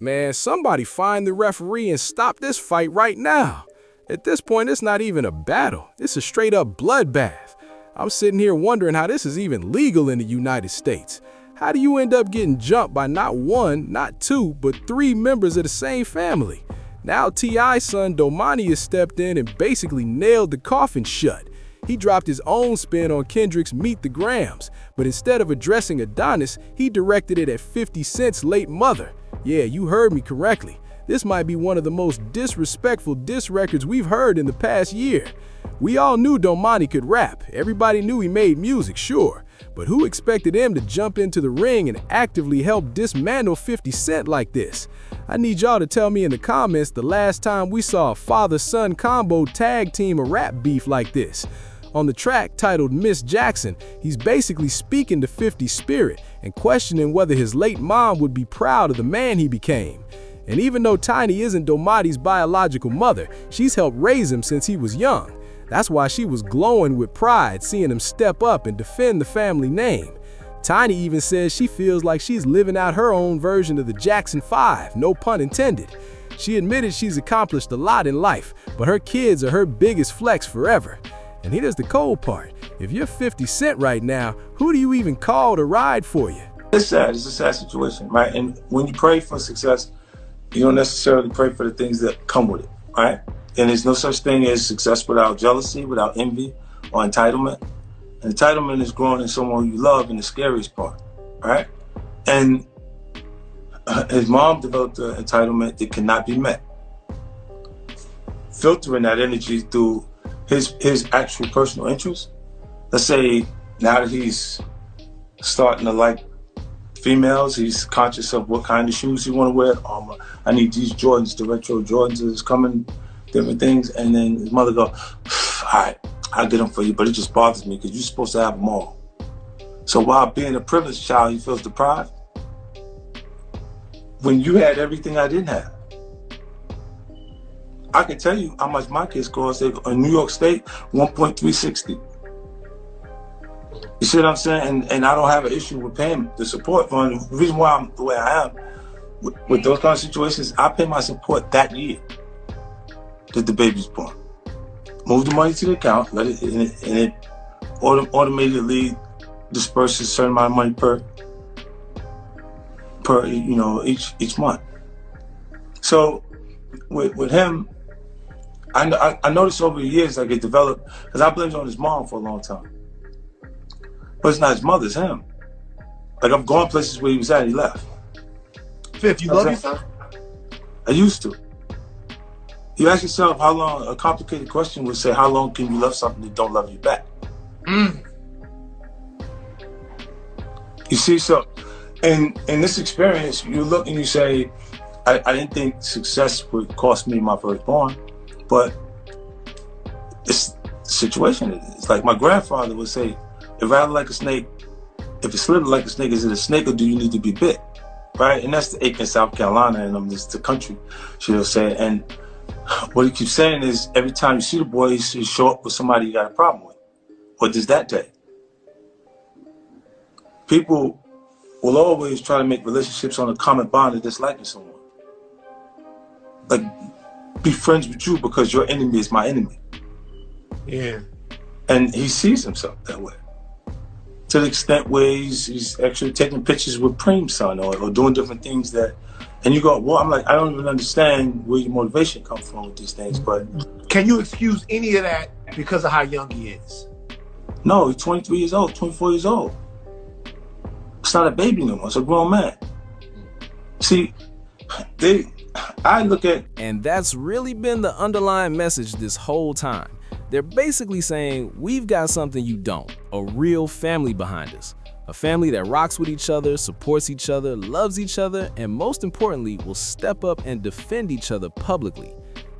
Man, somebody find the referee and stop this fight right now. At this point, it's not even a battle. It's a straight-up bloodbath. I'm sitting here wondering how this is even legal in the United States. How do you end up getting jumped by not one, not two, but three members of the same family? Now T.I.'s son Domani has stepped in and basically nailed the coffin shut. He dropped his own spin on Kendrick's Meet the Grams, but instead of addressing Adonis, he directed it at 50 Cent's late mother. Yeah, you heard me correctly. This might be one of the most disrespectful diss records we've heard in the past year. We all knew Domani could rap. Everybody knew he made music, sure. But who expected him to jump into the ring and actively help dismantle 50 Cent like this? I need y'all to tell me in the comments the last time we saw a father-son combo tag team a rap beef like this. On the track titled Miss Jackson, he's basically speaking to 50's spirit and questioning whether his late mom would be proud of the man he became. And even though Tiny isn't Domani's biological mother, she's helped raise him since he was young. That's why she was glowing with pride seeing him step up and defend the family name. Tiny even says she feels like she's living out her own version of the Jackson 5, no pun intended. She admitted she's accomplished a lot in life, but her kids are her biggest flex forever. And here's the cold part. If you're 50 Cent right now, who do you even call to ride for you? It's sad. It's a sad situation, right? And when you pray for success, you don't necessarily pray for the things that come with it, right? And there's no such thing as success without jealousy, without envy, or entitlement. And entitlement is growing in someone you love in the scariest part, right? And his mom developed an entitlement that cannot be met. Filtering that energy through his actual personal interests. Let's say now that he's starting to like females, he's conscious of what kind of shoes he want to wear. I need these Jordans, the retro Jordans is coming, different things. And then his mother go, all right, I'll get them for you, but it just bothers me because you're supposed to have them all. So while being a privileged child, he feels deprived. When you had everything I didn't have. I can tell you how much my kids cost. In New York State, 1.360. You see what I'm saying? And I don't have an issue with paying the support fund. The reason why I'm the way I am, with those kind of situations, I pay my support that year that the baby's born. Move the money to the account, let it, and it automatically disperses a certain amount of money per each month. So with him, I noticed over the years like it developed, because I blamed it on his mom for a long time. But it's not his mother, it's him. Like I've gone places where he was at, he left. Fifth, you love your son? I used to. You ask yourself how long, a complicated question would say, how long can you love something that don't love you back? You see, so in this experience, you look and you say, I didn't think success would cost me my firstborn, but it's the situation. It's like my grandfather would say, it rattled like a snake. If it slithered like a snake, is it a snake or do you need to be bit? Right? And that's the Aiken, South Carolina, and just the country, she'll say. And what he keeps saying is every time you see the boy, he's show up with somebody you got a problem with. What does that take? People will always try to make relationships on a common bond of disliking someone. Like, be friends with you because your enemy is my enemy. Yeah. And he sees himself that way. To the extent where he's actually taking pictures with Preem's son or doing different things that, and you go, well, I'm like, I don't even understand where your motivation comes from with these things, but. Can you excuse any of that because of how young he is? No, he's 23 years old, 24 years old. It's not a baby no more, it's a grown man. See, I look at. And that's really been the underlying message this whole time. They're basically saying, we've got something you don't, a real family behind us. A family that rocks with each other, supports each other, loves each other, and most importantly, will step up and defend each other publicly.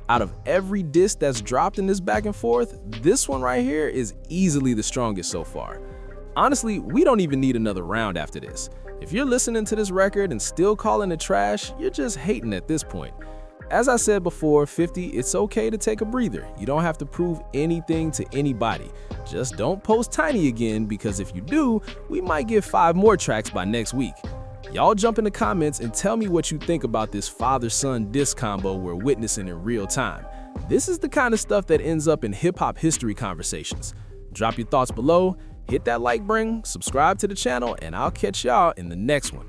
Out of every diss that's dropped in this back and forth, this one right here is easily the strongest so far. Honestly, we don't even need another round after this. If you're listening to this record and still calling it trash, you're just hating at this point. As I said before, 50, it's okay to take a breather. You don't have to prove anything to anybody. Just don't post Tiny again, because if you do, we might get 5 more tracks by next week. Y'all jump in the comments and tell me what you think about this father-son diss combo we're witnessing in real time. This is the kind of stuff that ends up in hip-hop history conversations. Drop your thoughts below, hit that like button, subscribe to the channel, and I'll catch y'all in the next one.